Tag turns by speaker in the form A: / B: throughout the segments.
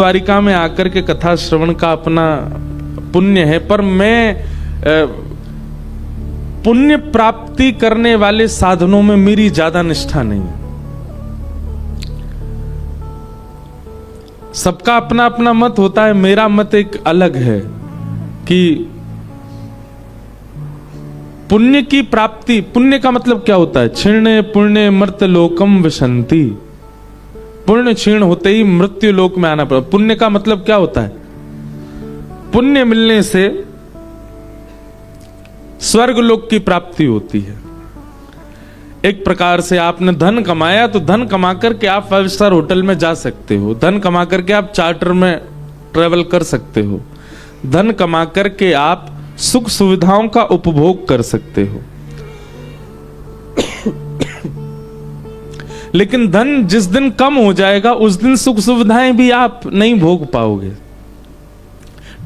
A: द्वारिका में आकर के कथा श्रवण का अपना पुण्य है, पर मैं पुण्य प्राप्ति करने वाले साधनों में मेरी ज्यादा निष्ठा नहीं है। सबका अपना अपना मत होता है, मेरा मत एक अलग है कि पुण्य की प्राप्ति, पुण्य का मतलब क्या होता है? क्षीणे पुण्य मर्त्य लोकम विशंति। पुण्य क्षीण होते ही मृत्यु लोक में आना पड़ता। पुण्य का मतलब क्या होता है? पुण्य मिलने से स्वर्ग लोक की प्राप्ति होती है। एक प्रकार से आपने धन कमाया तो धन कमा करके आप 5 स्टार होटल में जा सकते हो, धन कमा करके आप चार्टर में ट्रेवल कर सकते हो, धन कमा करके आप सुख सुविधाओं का उपभोग कर सकते हो। लेकिन धन जिस दिन कम हो जाएगा उस दिन सुख सुविधाएं भी आप नहीं भोग पाओगे।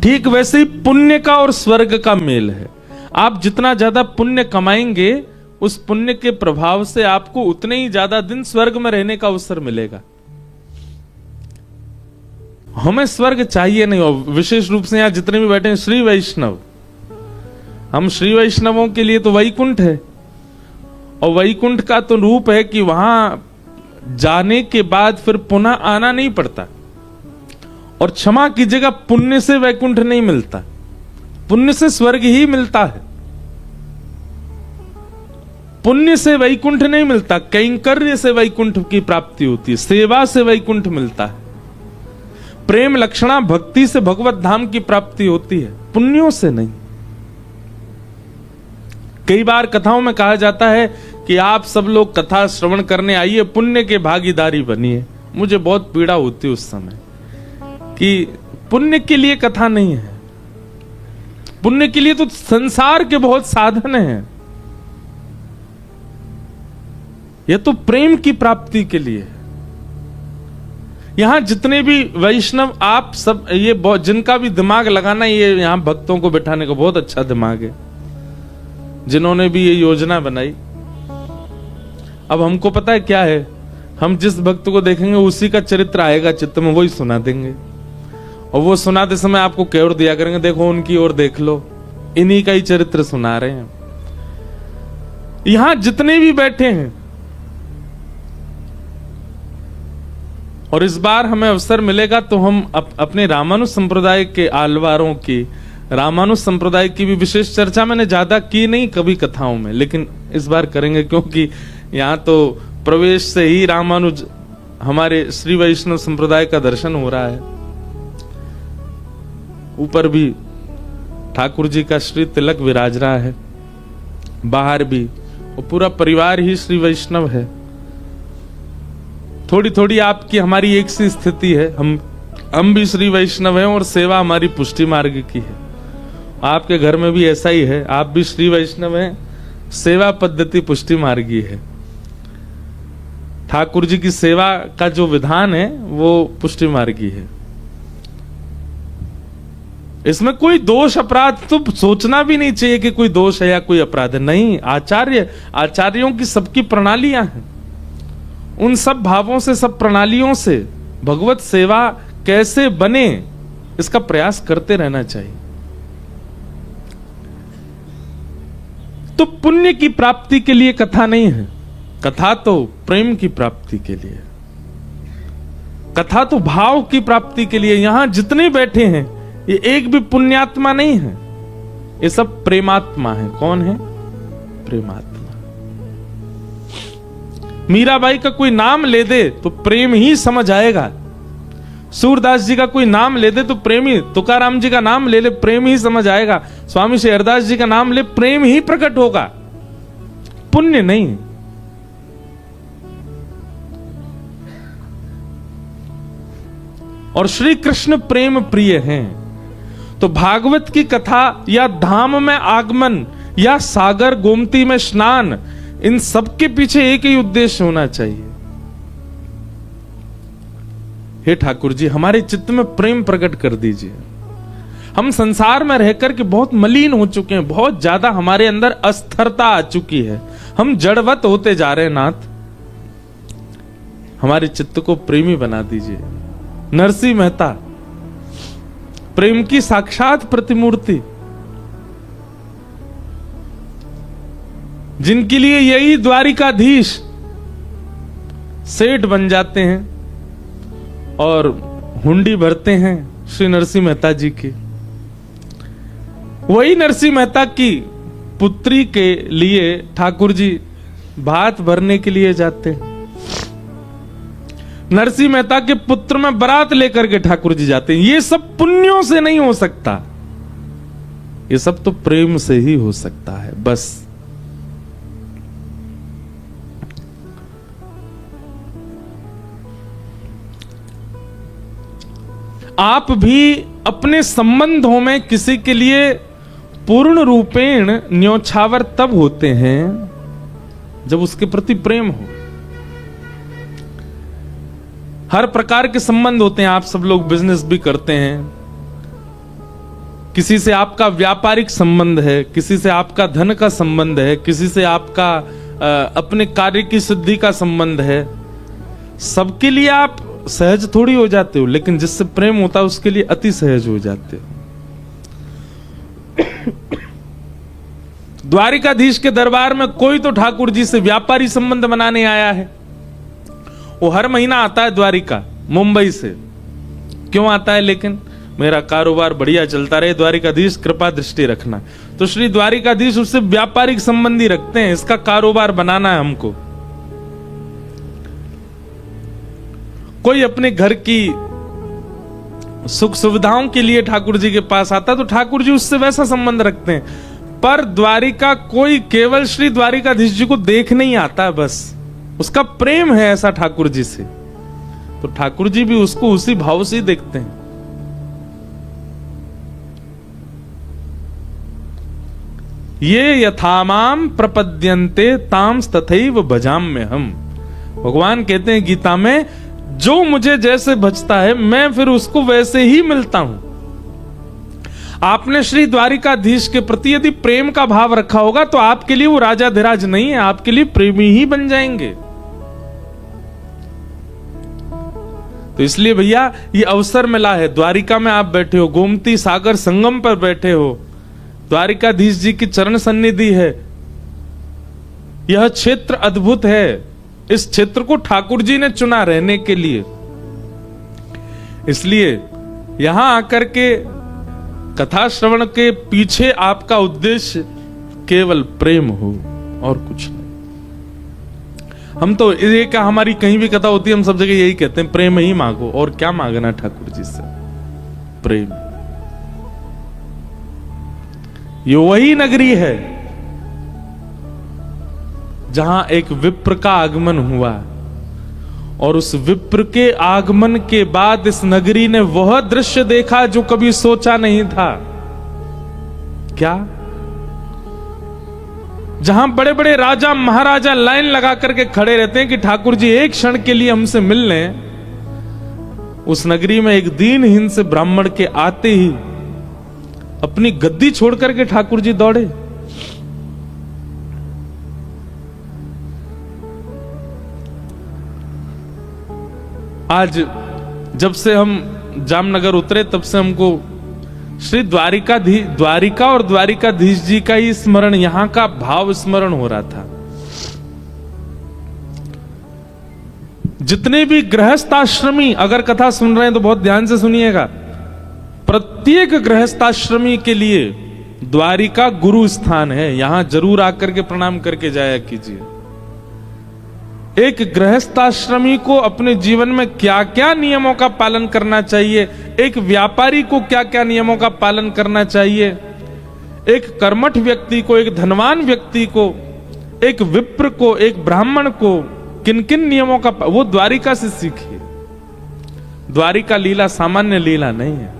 A: ठीक वैसे ही पुण्य का और स्वर्ग का मेल है। आप जितना ज्यादा पुण्य कमाएंगे उस पुण्य के प्रभाव से आपको उतने ही ज्यादा दिन स्वर्ग में रहने का अवसर मिलेगा। हमें स्वर्ग चाहिए नहीं, और विशेष रूप से यहां जितने भी बैठे हैं श्री वैष्णव, हम श्री वैष्णवों के लिए तो वैकुंठ है, और वैकुंठ का तो रूप है कि वहां जाने के बाद फिर पुनः आना नहीं पड़ता। और क्षमा की जगह पुण्य से वैकुंठ नहीं मिलता, पुण्य से स्वर्ग ही मिलता है। पुण्य से वैकुंठ नहीं मिलता, कैंकर्य से वैकुंठ की प्राप्ति होती है, सेवा से वैकुंठ मिलता है, प्रेम लक्षणा भक्ति से भगवत धाम की प्राप्ति होती है, पुण्यों से नहीं। कई बार कथाओं में कहा जाता है कि आप सब लोग कथा श्रवण करने आइए, पुण्य के भागीदारी बनिए। मुझे बहुत पीड़ा होती है उस समय कि पुण्य के लिए कथा नहीं है, पुण्य के लिए तो संसार के बहुत साधन हैं, यह तो प्रेम की प्राप्ति के लिए है। यहां जितने भी वैष्णव आप सब, ये जिनका भी दिमाग लगाना, ये यहां भक्तों को बिठाने का बहुत अच्छा दिमाग है, जिन्होंने भी ये योजना बनाई। अब हमको पता है क्या है, हम जिस भक्त को देखेंगे उसी का चरित्र आएगा चित्त में, वही सुना देंगे, और वो सुनाते समय आपको केवल दिया करेंगे, देखो उनकी ओर देख लो, इन्हीं का ही चरित्र सुना रहे हैं। यहां जितने भी बैठे हैं, और इस बार हमें अवसर मिलेगा तो हम अपने रामानुज संप्रदाय के आलवारों की, रामानुज संप्रदाय की भी विशेष चर्चा मैंने ज्यादा की नहीं कभी कथाओं में, लेकिन इस बार करेंगे, क्योंकि यहां तो प्रवेश से ही रामानुज हमारे श्री वैष्णव संप्रदाय का दर्शन हो रहा है। ऊपर भी ठाकुर जी का श्री तिलक विराज रहा है, बाहर भी, और पूरा परिवार ही श्री वैष्णव है। थोड़ी थोड़ी आपकी हमारी एक सी स्थिति है, हम भी श्री वैष्णव हैं और सेवा हमारी पुष्टि मार्ग की है। आपके घर में भी ऐसा ही है, आप भी श्री वैष्णव हैं, सेवा पद्धति पुष्टि मार्गी है। ठाकुर जी की सेवा का जो विधान है वो पुष्टि मार्गी है। इसमें कोई दोष अपराध तो सोचना भी नहीं चाहिए कि कोई दोष है या कोई अपराध है, नहीं। आचार्यों की सबकी प्रणालियां हैं, उन सब भावों से, सब प्रणालियों से भगवत सेवा कैसे बने इसका प्रयास करते रहना चाहिए। तो पुण्य की प्राप्ति के लिए कथा नहीं है, कथा तो प्रेम की प्राप्ति के लिए, कथा तो भाव की प्राप्ति के लिए। यहां जितने बैठे हैं ये एक भी पुण्यात्मा नहीं है, ये सब प्रेमात्मा है। कौन है? प्रेमात्मा। मीराबाई का कोई नाम ले दे तो प्रेम ही समझ आएगा, सूरदास जी का कोई नाम ले दे तो प्रेम ही, तुकाराम जी का नाम ले ले प्रेम ही समझ आएगा, स्वामी शेरदास जी का नाम ले प्रेम ही प्रकट होगा, पुण्य नहीं। और श्री कृष्ण प्रेम प्रिय हैं, तो भागवत की कथा या धाम में आगमन या सागर गोमती में स्नान, इन सब के पीछे एक ही उद्देश्य होना चाहिए। हे ठाकुर जी, हमारे चित्त में प्रेम प्रकट कर दीजिए। हम संसार में रहकर के बहुत मलिन हो चुके हैं, बहुत ज्यादा हमारे अंदर अस्थिरता आ चुकी है, हम जड़वत होते जा रहे हैं। नाथ, हमारे चित्त को प्रेमी बना दीजिए। नरसिंह मेहता प्रेम की साक्षात प्रतिमूर्ति, जिनके लिए यही द्वारिकाधीश सेठ बन जाते हैं और हुंडी भरते हैं श्री नरसिंह मेहता जी की। वही नरसिंह मेहता की पुत्री के लिए ठाकुर जी भात भरने के लिए जाते हैं। नरसिंह मेहता के पुत्र में बारात लेकर के ठाकुर जी जाते हैं। ये सब पुण्यों से नहीं हो सकता, ये सब तो प्रेम से ही हो सकता है। बस आप भी अपने संबंधों में किसी के लिए पूर्ण रूपेण न्योछावर तब होते हैं जब उसके प्रति प्रेम हो। हर प्रकार के संबंध होते हैं, आप सब लोग बिजनेस भी करते हैं, किसी से आपका व्यापारिक संबंध है, किसी से आपका धन का संबंध है, किसी से आपका अपने कार्य की सिद्धि का संबंध है। सबके लिए आप सहज थोड़ी हो जाते हो, लेकिन जिससे प्रेम होता है उसके लिए अति सहज हो जाते हो। द्वारिकाधीश के दरबार में कोई तो ठाकुर जी से व्यापारी संबंध बनाने आया है। वो हर महीना आता है द्वारिका, मुंबई से। क्यों आता है? लेकिन मेरा कारोबार बढ़िया चलता रहे, द्वारिकाधीश कृपा दृष्टि रखना। तो श्री द्वारिकाधीश उससे व्यापारिक संबंधी रखते हैं, इसका कारोबार बनाना है हमको। कोई अपने घर की सुख सुविधाओं के लिए ठाकुर जी के पास आता तो ठाकुर जी उससे वैसा संबंध रखते हैं। पर द्वारिका कोई केवल श्री द्वारिकाधीश जी को देखने ही आता है, बस उसका प्रेम है ऐसा ठाकुर जी से, तो ठाकुर जी भी उसको उसी भाव से ही देखते हैं। ये यथामाम प्रपद्यन्ते ताम्स तथैव भजाम्यहम्। भगवान कहते हैं गीता में, जो मुझे जैसे भजता है मैं फिर उसको वैसे ही मिलता हूं। आपने श्री द्वारिकाधीश के प्रति यदि प्रेम का भाव रखा होगा तो आपके लिए वो राजाधिराज नहीं है, आपके लिए प्रेमी ही बन जाएंगे। तो इसलिए भैया ये अवसर मिला है, द्वारिका में आप बैठे हो, गोमती सागर संगम पर बैठे हो, द्वारिकाधीश जी की चरण सन्निधि है। यह क्षेत्र अद्भुत है, इस क्षेत्र को ठाकुर जी ने चुना रहने के लिए। इसलिए यहां आकर के कथा श्रवण के पीछे आपका उद्देश्य केवल प्रेम हो और कुछ नहीं। हम तो ये क्या, हमारी कहीं भी कथा होती है हम सब जगह यही कहते हैं, प्रेम ही मांगो। और क्या मांगना ठाकुर जी से? प्रेम। ये वही नगरी है जहां एक विप्र का आगमन हुआ, और उस विप्र के आगमन के बाद इस नगरी ने वह दृश्य देखा जो कभी सोचा नहीं था। क्या? जहां बड़े बड़े राजा महाराजा लाइन लगा करके खड़े रहते हैं कि ठाकुर जी एक क्षण के लिए हमसे मिल लें, उस नगरी में एक दीनहीन से ब्राह्मण के आते ही अपनी गद्दी छोड़ करके ठाकुर जी दौड़े। आज जब से हम जामनगर उतरे तब से हमको श्री द्वारिका और द्वारिकाधीश जी का ही स्मरण, यहां का भाव स्मरण हो रहा था। जितने भी गृहस्थाश्रमी अगर कथा सुन रहे हैं तो बहुत ध्यान से सुनिएगा। प्रत्येक गृहस्थाश्रमी के लिए द्वारिका गुरु स्थान है, यहां जरूर आकर के प्रणाम करके जाया कीजिए। एक गृहस्थाश्रमी को अपने जीवन में क्या क्या नियमों का पालन करना चाहिए, एक व्यापारी को क्या क्या नियमों का पालन करना चाहिए, एक कर्मठ व्यक्ति को, एक धनवान व्यक्ति को, एक विप्र को, एक ब्राह्मण को किन किन नियमों का, वो द्वारिका से सीखिए। द्वारिका लीला सामान्य लीला नहीं है।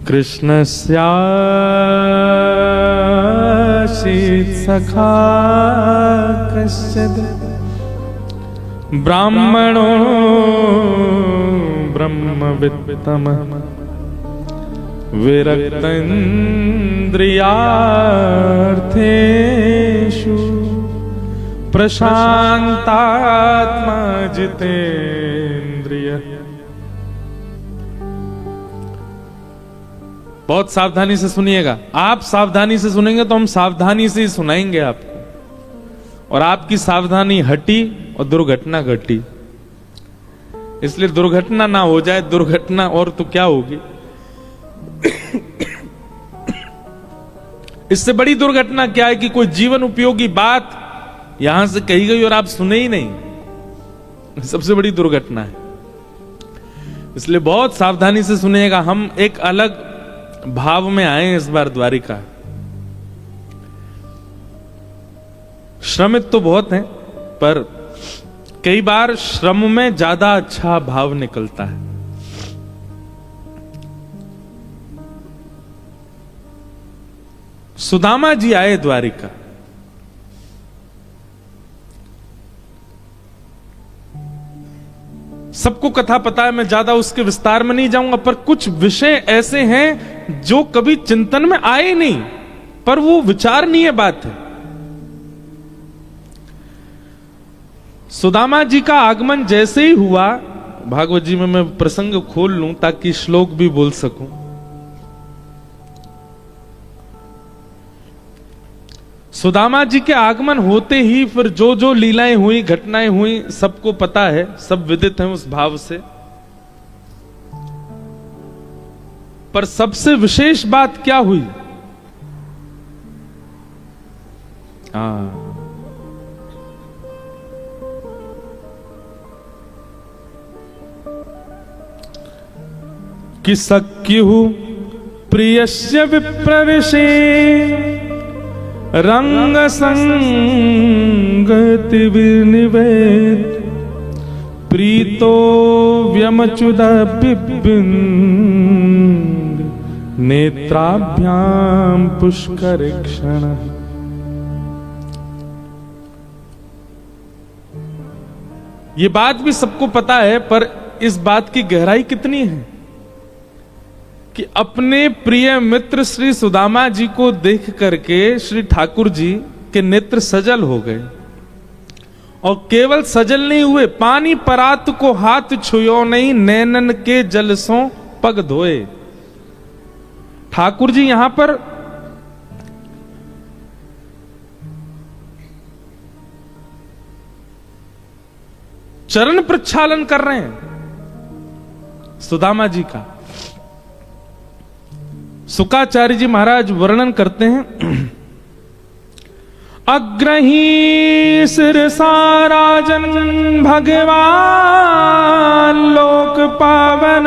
A: कृष्णस्यासीत् सखा कश्चिद् ब्राह्मणो ब्रह्मवित्तमः विरक्तेन्द्रियार्थेषु प्रशांतात्मा जितेंद्रिय। बहुत सावधानी से सुनिएगा। आप सावधानी से सुनेंगे तो हम सावधानी से ही सुनाएंगे आपको, और आपकी सावधानी हटी और दुर्घटना घटी। इसलिए दुर्घटना ना हो जाए, दुर्घटना और तो क्या होगी। इससे बड़ी दुर्घटना क्या है कि कोई जीवन उपयोगी बात यहां से कही गई और आप सुने ही नहीं। सबसे बड़ी दुर्घटना है। इसलिए बहुत सावधानी से सुनिएगा। हम एक अलग भाव में आए इस बार द्वारिका। श्रमित तो बहुत हैं, पर कई बार श्रम में ज्यादा अच्छा भाव निकलता है। सुदामा जी आए द्वारिका। सबको कथा पता है, मैं ज्यादा उसके विस्तार में नहीं जाऊंगा, पर कुछ विषय ऐसे हैं जो कभी चिंतन में आए नहीं, पर वो विचारणीय बात है। सुदामा जी का आगमन जैसे ही हुआ, भागवत जी में मैं प्रसंग खोल लूं ताकि श्लोक भी बोल सकूं। सुदामा जी के आगमन होते ही फिर जो जो लीलाएं हुई, घटनाएं हुई, सबको पता है, सब विदित हैं उस भाव से। पर सबसे विशेष बात क्या हुई? कि सख्यु प्रियस्य विप्रविशे रंग संगति विनिवेद प्रीतो व्यमच्युत बिंद नेत्राभ्याम पुष्कर क्षण। ये बात भी सबको पता है, पर इस बात की गहराई कितनी है कि अपने प्रिय मित्र श्री सुदामा जी को देख करके श्री ठाकुर जी के नेत्र सजल हो गए। और केवल सजल नहीं हुए, पानी परात को हाथ छुयो नहीं, नैनन के जल सो पग धोए। ठाकुर जी यहां पर चरण प्रक्षालन कर रहे हैं सुदामा जी का। शुकाचार्य जी महाराज वर्णन करते हैं, अग्रही सिरसा राजन भगवान लोक पावन।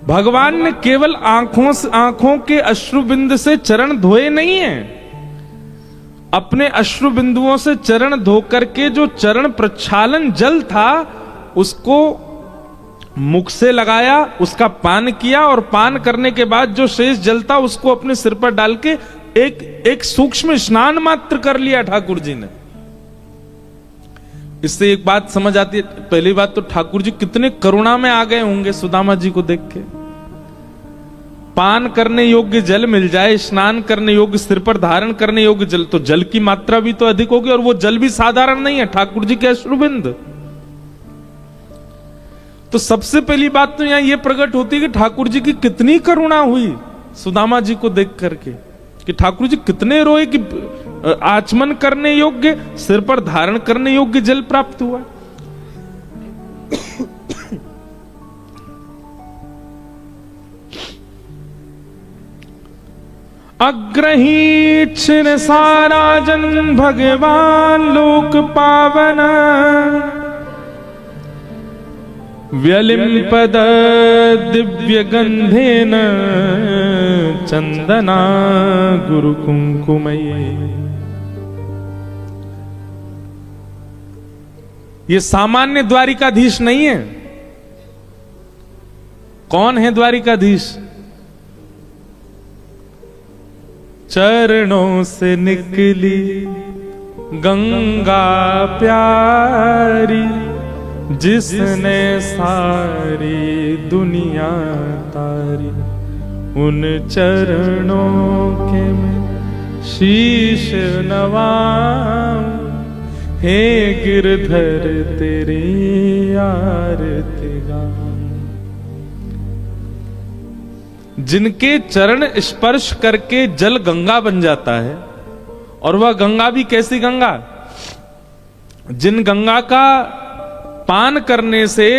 A: भगवान ने केवल आंखों के अश्रुबिंद से चरण धोए नहीं है, अपने अश्रुबिंदुओं से चरण धो करके जो चरण प्रक्षालन जल था उसको मुख से लगाया, उसका पान किया, और पान करने के बाद जो शेष जल था उसको अपने सिर पर डाल के एक सूक्ष्म स्नान मात्र कर लिया ठाकुर जी ने। इससे एक बात समझ आती है। पहली बात तो ठाकुर जी कितने करुणा में आ गए होंगे सुदामा जी को देख के। पान करने योग्य जल मिल जाए, स्नान करने योग्य, सिर पर धारण करने योग्य जल, तो जल की मात्रा भी तो अधिक होगी, और वो जल भी साधारण नहीं है, ठाकुर जी के अश्रुबिंद। तो सबसे पहली बात तो यहां यह प्रकट होती है कि ठाकुर जी की कितनी करुणा हुई सुदामा जी को देख करके, कि ठाकुर जी कितने रोए कि आचमन करने योग्य, सिर पर धारण करने योग्य जल प्राप्त हुआ। अग्रही छिन सारा जन भगवान लोक पावन व्यलिम्पद दिव्य गंधेन चंदना गुरु कुंकुमये। ये सामान्य द्वारिकाधीश नहीं है। कौन है द्वारिकाधीश? चरणों से निकली गंगा प्यारी, जिसने सारी दुनिया तारी, उन चरणों के में शीश नवाऊं, हे गिरधर तेरी आरती गाऊं। जिनके चरण स्पर्श करके जल गंगा बन जाता है, और वह गंगा भी कैसी गंगा, जिन गंगा का पान करने से,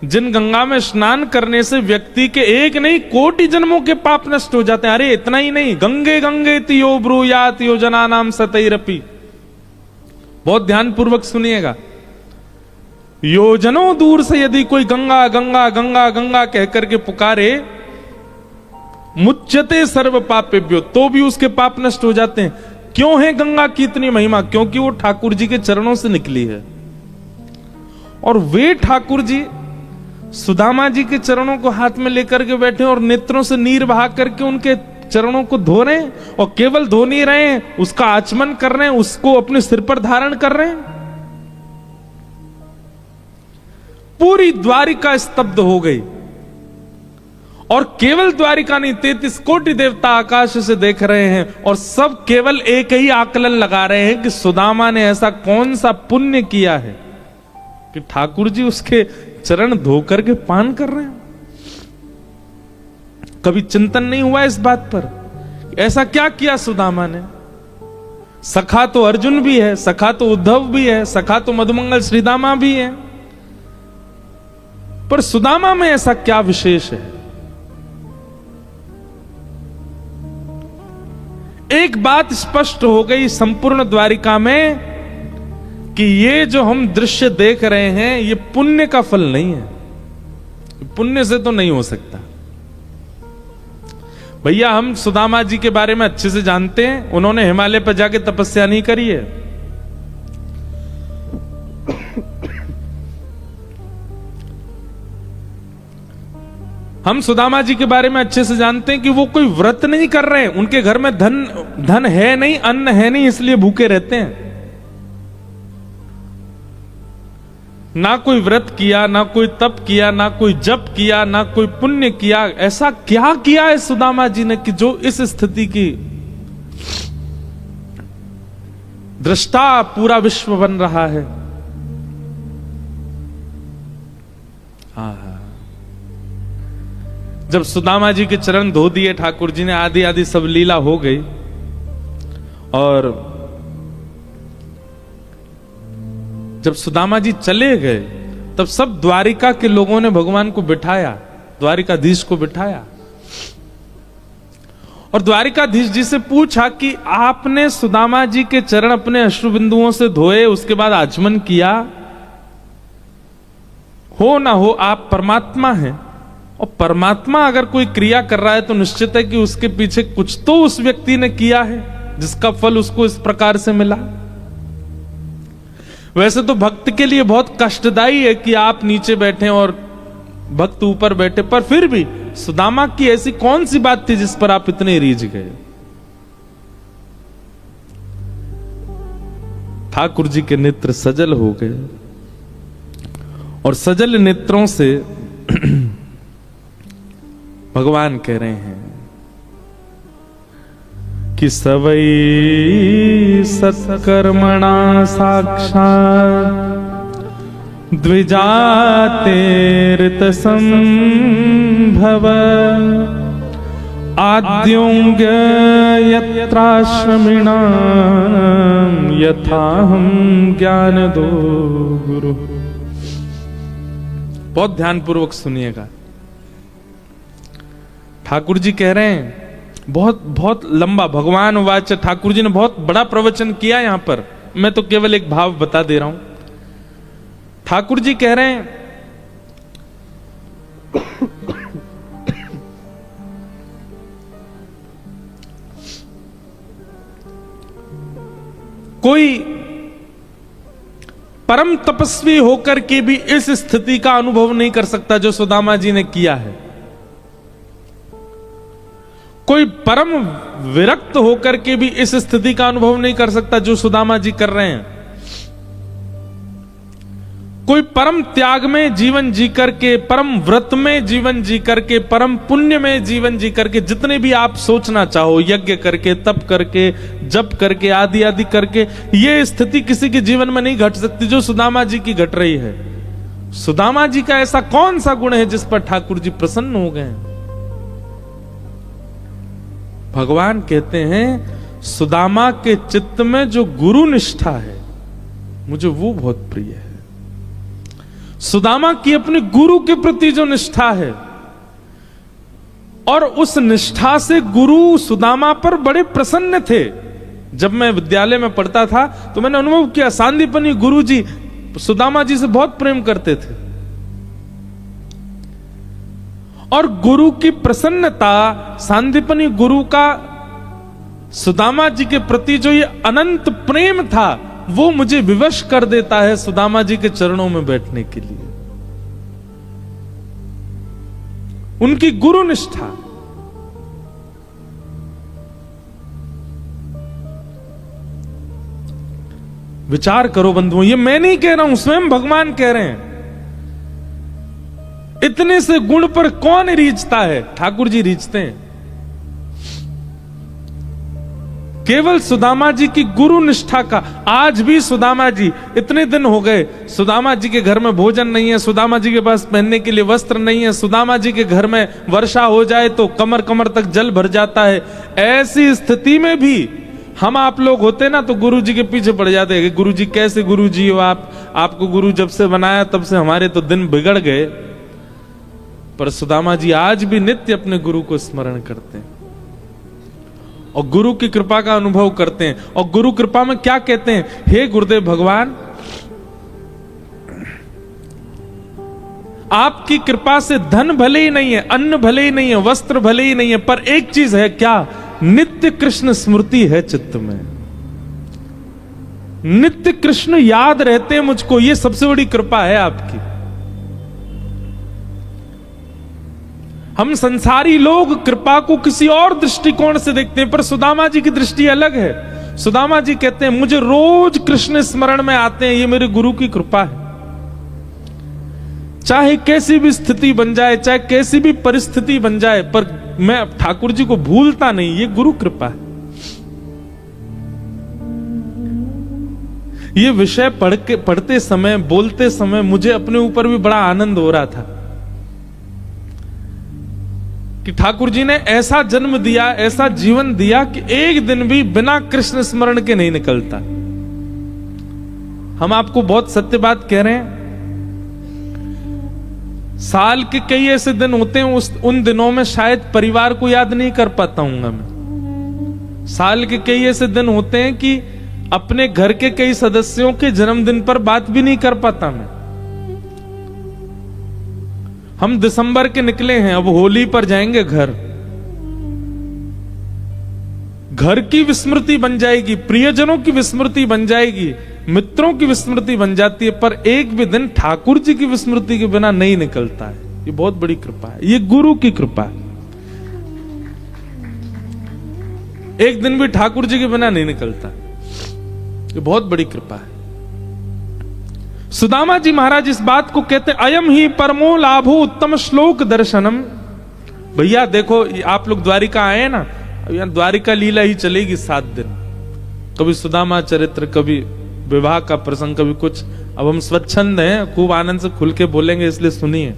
A: जिन गंगा में स्नान करने से व्यक्ति के एक नहीं कोटि जन्मों के पाप नष्ट हो जाते हैं। अरे इतना ही नहीं, गंगे गंगे तियो ब्रूयात योजना नाम सतैरपि। बहुत ध्यान पूर्वक सुनिएगा। योजनों दूर से यदि कोई गंगा गंगा गंगा गंगा कहकर के पुकारे, मुच्यते सर्व पापेभ्यो, तो भी उसके पाप नष्ट हो जाते हैं। क्यों है गंगा की इतनी महिमा? क्योंकि वो ठाकुर जी के चरणों से निकली है, और वे ठाकुर जी सुदामा जी के चरणों को हाथ में लेकर के बैठे और नेत्रों से नीर बहा करके उनके चरणों को धो रहे हैं, और केवल धो नहीं रहे हैं, उसका आचमन कर रहे हैं, उसको अपने सिर पर धारण कर रहे हैं। पूरी द्वारिका स्तब्ध हो गई, और केवल द्वारिका नहीं, 33 कोटि देवता आकाश से देख रहे हैं, और सब केवल एक ही आकलन लगा रहे हैं कि सुदामा ने ऐसा कौन सा पुण्य किया है कि ठाकुर जी उसके चरण धो करके पान कर रहे हैं। कभी चिंतन नहीं हुआ इस बात पर, ऐसा क्या किया सुदामा ने? सखा तो अर्जुन भी है, सखा तो उद्धव भी है, सखा तो मधुमंगल श्रीदामा भी है, पर सुदामा में ऐसा क्या विशेष है? एक बात स्पष्ट हो गई संपूर्ण द्वारिका में कि ये जो हम दृश्य देख रहे हैं ये पुण्य का फल नहीं है, पुण्य से तो नहीं हो सकता। भैया हम सुदामा जी के बारे में अच्छे से जानते हैं, उन्होंने हिमालय पर जाके तपस्या नहीं करी है। हम सुदामा जी के बारे में अच्छे से जानते हैं कि वो कोई व्रत नहीं कर रहे हैं, उनके घर में धन है नहीं, अन्न है नहीं, इसलिए भूखे रहते हैं। ना कोई व्रत किया, ना कोई तप किया, ना कोई जप किया, ना कोई पुण्य किया। ऐसा क्या किया है सुदामा जी ने कि जो इस स्थिति की दृष्टा पूरा विश्व बन रहा है। जब सुदामा जी के चरण धो दिए ठाकुर जी ने, आदि आदि सब लीला हो गई, और जब सुदामा जी चले गए तब सब द्वारिका के लोगों ने भगवान को बिठाया, द्वारिकाधीश को बिठाया, और द्वारिकाधीश जी से पूछा कि आपने सुदामा जी के चरण अपने अश्रु बिंदुओं से धोए, उसके बाद आचमन किया, हो ना हो आप परमात्मा हैं, और परमात्मा अगर कोई क्रिया कर रहा है तो निश्चित है कि उसके पीछे कुछ तो उस व्यक्ति ने किया है जिसका फल उसको इस प्रकार से मिला। वैसे तो भक्त के लिए बहुत कष्टदायी है कि आप नीचे बैठे और भक्त ऊपर बैठे, पर फिर भी सुदामा की ऐसी कौन सी बात थी जिस पर आप इतने रीझ गए? ठाकुर जी के नेत्र सजल हो गए, और सजल नेत्रों से भगवान कह रहे हैं कि सवै सत्कर्मणा साक्षात् द्विजातेर्त संभव आद्योंग यत्राश्रमिणां यथाहं ज्ञान दो गुरु। बहुत ध्यान पूर्वक सुनिएगा। ठाकुर जी कह रहे हैं, बहुत बहुत लंबा भगवान वाच, ठाकुर जी ने बहुत बड़ा प्रवचन किया यहां पर, मैं तो केवल एक भाव बता दे रहा हूं। ठाकुर जी कह रहे हैं कोई परम तपस्वी होकर के भी इस स्थिति का अनुभव नहीं कर सकता जो सुदामा जी ने किया है। कोई परम विरक्त होकर के भी इस स्थिति का अनुभव नहीं कर सकता जो सुदामा जी कर रहे हैं। कोई परम त्याग में जीवन जी करके, परम व्रत में जीवन जी करके, परम पुण्य में जीवन जी करके, जितने भी आप सोचना चाहो, यज्ञ करके, तप करके, जप करके, आदि आदि करके, ये स्थिति किसी के जीवन में नहीं घट सकती जो सुदामा जी की घट रही है। सुदामा जी का ऐसा कौन सा गुण है जिस पर ठाकुर जी प्रसन्न हो गए? भगवान कहते हैं सुदामा के चित्त में जो गुरु निष्ठा है, मुझे वो बहुत प्रिय है। सुदामा की अपने गुरु के प्रति जो निष्ठा है, और उस निष्ठा से गुरु सुदामा पर बड़े प्रसन्न थे। जब मैं विद्यालय में पढ़ता था तो मैंने अनुभव किया, सांदीपनी गुरु जी सुदामा जी से बहुत प्रेम करते थे, और गुरु की प्रसन्नता, सांदीपनी गुरु का सुदामा जी के प्रति जो ये अनंत प्रेम था, वो मुझे विवश कर देता है सुदामा जी के चरणों में बैठने के लिए। उनकी गुरु निष्ठा, विचार करो बंधुओं, ये मैं नहीं कह रहा हूं, स्वयं भगवान कह रहे हैं। इतने से गुण पर कौन रीझता है? ठाकुर जी रीझते हैं। केवल सुदामा जी की गुरु निष्ठा का। आज भी सुदामा जी, इतने दिन हो गए, सुदामा जी के घर में भोजन नहीं है, सुदामा जी के पास पहनने के लिए वस्त्र नहीं है, सुदामा जी के घर में वर्षा हो जाए तो कमर कमर तक जल भर जाता है। ऐसी स्थिति में भी हम आप लोग होते ना तो गुरु जी के पीछे पड़ जाते हैं कि गुरु जी कैसे गुरु जी हो आप, आपको गुरु जब से बनाया तब से हमारे तो दिन बिगड़ गए। पर सुदामा जी आज भी नित्य अपने गुरु को स्मरण करते हैं और गुरु की कृपा का अनुभव करते हैं। और गुरु कृपा में क्या कहते हैं? हे गुरुदेव भगवान, आपकी कृपा से धन भले ही नहीं है, अन्न भले ही नहीं है, वस्त्र भले ही नहीं है, पर एक चीज है, क्या? नित्य कृष्ण स्मृति है चित्त में। नित्य कृष्ण याद रहते हैं मुझको, ये सबसे बड़ी कृपा है आपकी। हम संसारी लोग कृपा को किसी और दृष्टिकोण से देखते हैं, पर सुदामा जी की दृष्टि अलग है। सुदामा जी कहते हैं मुझे रोज कृष्ण स्मरण में आते हैं, ये मेरे गुरु की कृपा है। चाहे कैसी भी स्थिति बन जाए, चाहे कैसी भी परिस्थिति बन जाए, पर मैं ठाकुर जी को भूलता नहीं, ये गुरु कृपा है। ये विषय पढ़ते समय, बोलते समय मुझे अपने ऊपर भी बड़ा आनंद हो रहा था कि ठाकुर जी ने ऐसा जन्म दिया, ऐसा जीवन दिया कि एक दिन भी बिना कृष्ण स्मरण के नहीं निकलता। हम आपको बहुत सत्य बात कह रहे हैं। साल के कई ऐसे दिन होते हैं, उन दिनों में शायद परिवार को याद नहीं कर पाता हूंगा मैं। साल के कई ऐसे दिन होते हैं कि अपने घर के कई सदस्यों के जन्मदिन पर बात भी नहीं कर पाता मैं। हम दिसंबर के निकले हैं, अब होली पर जाएंगे घर। घर की विस्मृति बन जाएगी, प्रियजनों की विस्मृति बन जाएगी, मित्रों की विस्मृति बन जाती है, पर एक भी दिन ठाकुर जी की विस्मृति के बिना नहीं निकलता है। ये बहुत बड़ी कृपा है, ये गुरु की कृपा है। एक दिन भी ठाकुर जी के बिना नहीं निकलता, ये बहुत बड़ी कृपा है। सुदामा जी महाराज इस बात को कहते हैं, अयम ही परमो लाभो उत्तम श्लोक दर्शनम। भैया देखो, आप लोग द्वारिका आए ना, यहां द्वारिका लीला ही चलेगी 7 दिन। कभी सुदामा चरित्र, कभी विवाह का प्रसंग, कभी कुछ। अब हम स्वच्छंद हैं, खूब आनंद से खुल के बोलेंगे, इसलिए सुनिए।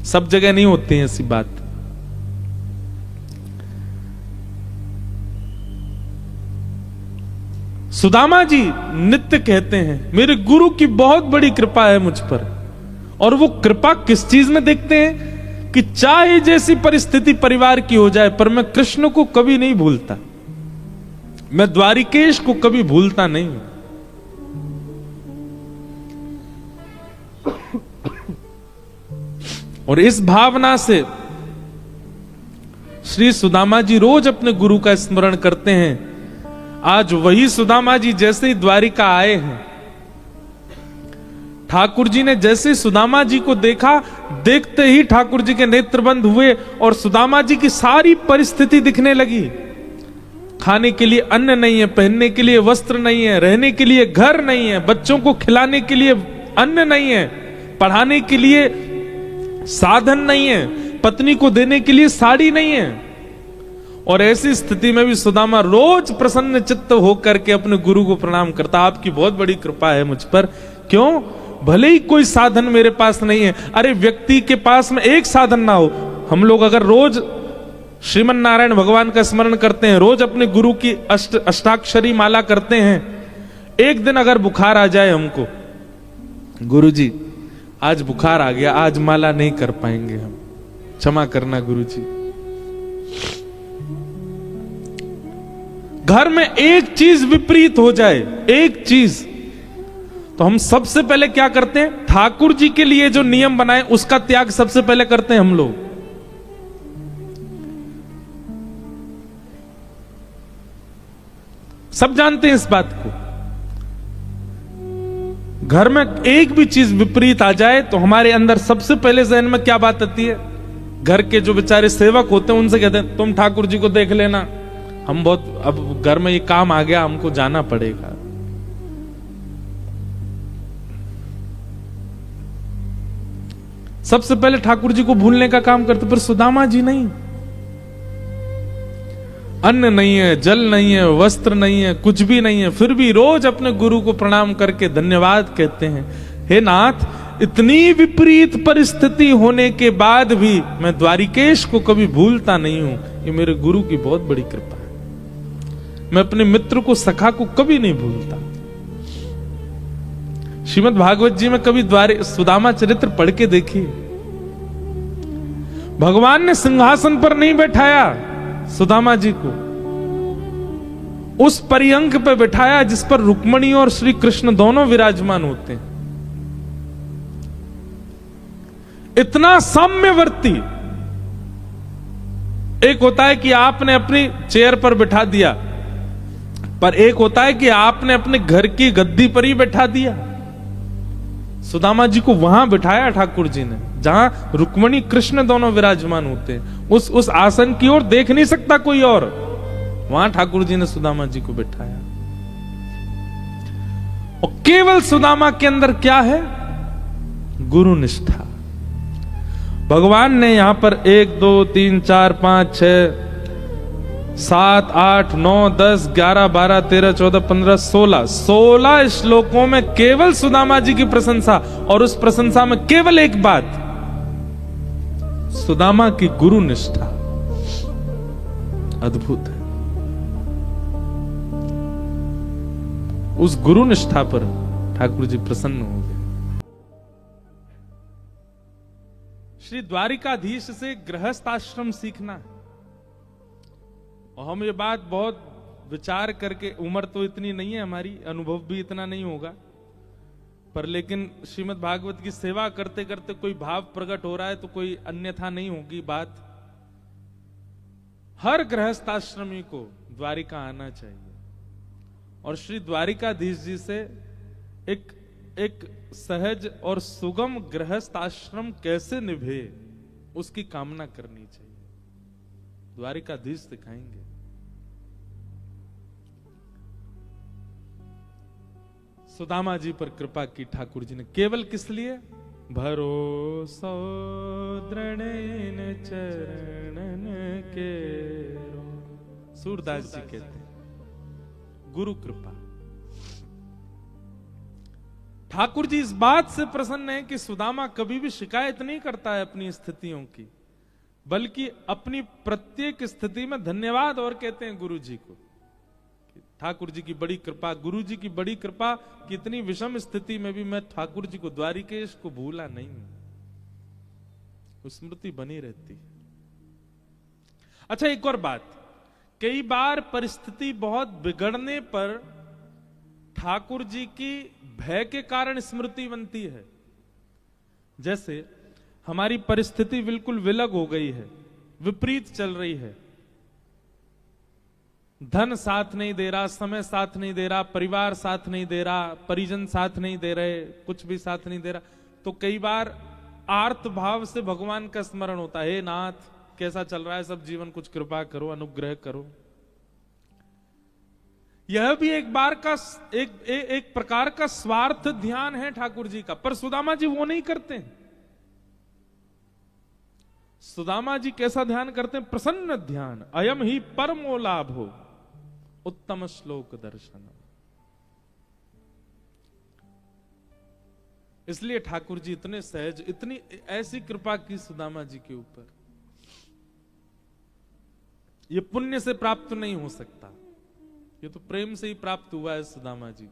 A: सब जगह नहीं होती है ऐसी बात। सुदामा जी नित्य कहते हैं मेरे गुरु की बहुत बड़ी कृपा है मुझ पर। और वो कृपा किस चीज में देखते हैं कि चाहे जैसी परिस्थिति परिवार की हो जाए, पर मैं कृष्ण को कभी नहीं भूलता, मैं द्वारिकेश को कभी भूलता नहीं। और इस भावना से श्री सुदामा जी रोज अपने गुरु का स्मरण करते हैं। आज वही सुदामा जी जैसे ही द्वारिका आए हैं, ठाकुर जी ने जैसे सुदामा जी को देखा, देखते ही ठाकुर जी के नेत्र बंद हुए और सुदामा जी की सारी परिस्थिति दिखने लगी। खाने के लिए अन्न नहीं है, पहनने के लिए वस्त्र नहीं है, रहने के लिए घर नहीं है, बच्चों को खिलाने के लिए अन्न नहीं है, पढ़ाने के लिए साधन नहीं है, पत्नी को देने के लिए साड़ी नहीं है। और ऐसी स्थिति में भी सुदामा रोज प्रसन्न चित्त होकर के अपने गुरु को प्रणाम करता, आपकी बहुत बड़ी कृपा है मुझ पर। क्यों? भले ही कोई साधन मेरे पास नहीं है। अरे व्यक्ति के पास में एक साधन ना हो, हम लोग अगर रोज श्रीमन नारायण भगवान का स्मरण करते हैं, रोज अपने गुरु की अष्टाक्षरी माला करते हैं, एक दिन अगर बुखार आ जाए हमको, गुरुजी आज बुखार आ गया, आज माला नहीं कर पाएंगे हम, क्षमा करना गुरुजी। घर में एक चीज विपरीत हो जाए, एक चीज, तो हम सबसे पहले क्या करते हैं? ठाकुर जी के लिए जो नियम बनाए उसका त्याग सबसे पहले करते हैं हम लोग। सब जानते हैं इस बात को। घर में एक भी चीज विपरीत आ जाए तो हमारे अंदर सबसे पहले जहन में क्या बात आती है? घर के जो बेचारे सेवक होते हैं उनसे कहते हैं तुम ठाकुर जी को देख लेना, हम बहुत, अब घर में ये काम आ गया, हमको जाना पड़ेगा। सबसे पहले ठाकुर जी को भूलने का काम करते, पर सुदामा जी नहीं। अन्न नहीं है, जल नहीं है, वस्त्र नहीं है, कुछ भी नहीं है, फिर भी रोज अपने गुरु को प्रणाम करके धन्यवाद कहते हैं। हे नाथ, इतनी विपरीत परिस्थिति होने के बाद भी मैं द्वारिकेश को कभी भूलता नहीं हूं। ये मेरे गुरु की बहुत बड़ी कृपा है। मैं अपने मित्र को, सखा को कभी नहीं भूलता। श्रीमद् भागवत जी में कभी सुदामा चरित्र पढ़ के देखिए, भगवान ने सिंहासन पर नहीं बैठाया सुदामा जी को, उस पर्यंक पे बैठाया जिस पर रुक्मणी और श्री कृष्ण दोनों विराजमान होते हैं। इतना साम्यवर्ती। एक होता है कि आपने अपनी चेयर पर बैठा दिया, पर एक होता है कि आपने अपने घर की गद्दी पर ही बैठा दिया। सुदामा जी को वहां बिठाया ठाकुर जी ने जहां रुक्मणी कृष्ण दोनों विराजमान होते हैं। उस आसन की ओर देख नहीं सकता कोई और, वहां ठाकुर जी ने सुदामा जी को बिठाया। और केवल सुदामा के अंदर क्या है? गुरु निष्ठा। भगवान ने यहां पर 1 2 3 4 5 6 7 8 9 10 11 12 13 14 15 16 श्लोकों में केवल सुदामा जी की प्रशंसा, और उस प्रशंसा में केवल एक बात, सुदामा की गुरु निष्ठा अद्भुत है। उस गुरु निष्ठा पर ठाकुर जी प्रसन्न हो गए। श्री द्वारिकाधीश से गृहस्थ आश्रम सीखना है। और हम ये बात बहुत विचार करके, उम्र तो इतनी नहीं है हमारी, अनुभव भी इतना नहीं होगा, पर लेकिन श्रीमद् भागवत की सेवा करते करते कोई भाव प्रकट हो रहा है तो कोई अन्यथा नहीं होगी बात। हर गृहस्थाश्रमी को द्वारिका आना चाहिए और श्री द्वारिकाधीश जी से एक सहज और सुगम गृहस्थ आश्रम कैसे निभे उसकी कामना करनी चाहिए। द्वारिकाधीश सिखाएंगे। सुदामा जी पर कृपा की ठाकुर जी ने, केवल किस लिए? भरोसा दृढ़ चरणन के, सूरदास जी कहते हैं, गुरु कृपा। ठाकुर जी इस बात से प्रसन्न है कि सुदामा कभी भी शिकायत नहीं करता है अपनी स्थितियों की, बल्कि अपनी प्रत्येक स्थिति में धन्यवाद और कहते हैं गुरु जी को। ठाकुर जी की बड़ी कृपा, गुरु जी की बड़ी कृपा, कितनी विषम स्थिति में भी मैं ठाकुर जी को, द्वारिकेश को भूला नहीं हूं। स्मृति बनी रहती है। अच्छा, एक और बात, कई बार परिस्थिति बहुत बिगड़ने पर ठाकुर जी की भय के कारण स्मृति बनती है। जैसे हमारी परिस्थिति बिल्कुल विलग हो गई है, विपरीत चल रही है, धन साथ नहीं दे रहा, समय साथ नहीं दे रहा, परिवार साथ नहीं दे रहा, परिजन साथ नहीं दे रहे, कुछ भी साथ नहीं दे रहा, तो कई बार आर्त भाव से भगवान का स्मरण होता है, हे नाथ कैसा चल रहा है सब जीवन, कुछ कृपा करो, अनुग्रह करो। यह भी एक बार का एक प्रकार का स्वार्थ ध्यान है ठाकुर जी का, पर सुदामा जी वो नहीं करते हैं। सुदामा जी कैसा ध्यान करते हैं? प्रसन्न ध्यान। अयम ही परमो लाभो उत्तम श्लोक दर्शन। इसलिए ठाकुर जी इतने सहज, इतनी ऐसी कृपा की सुदामा जी के ऊपर। ये पुण्य से प्राप्त नहीं हो सकता, ये तो प्रेम से ही प्राप्त हुआ है सुदामा जी।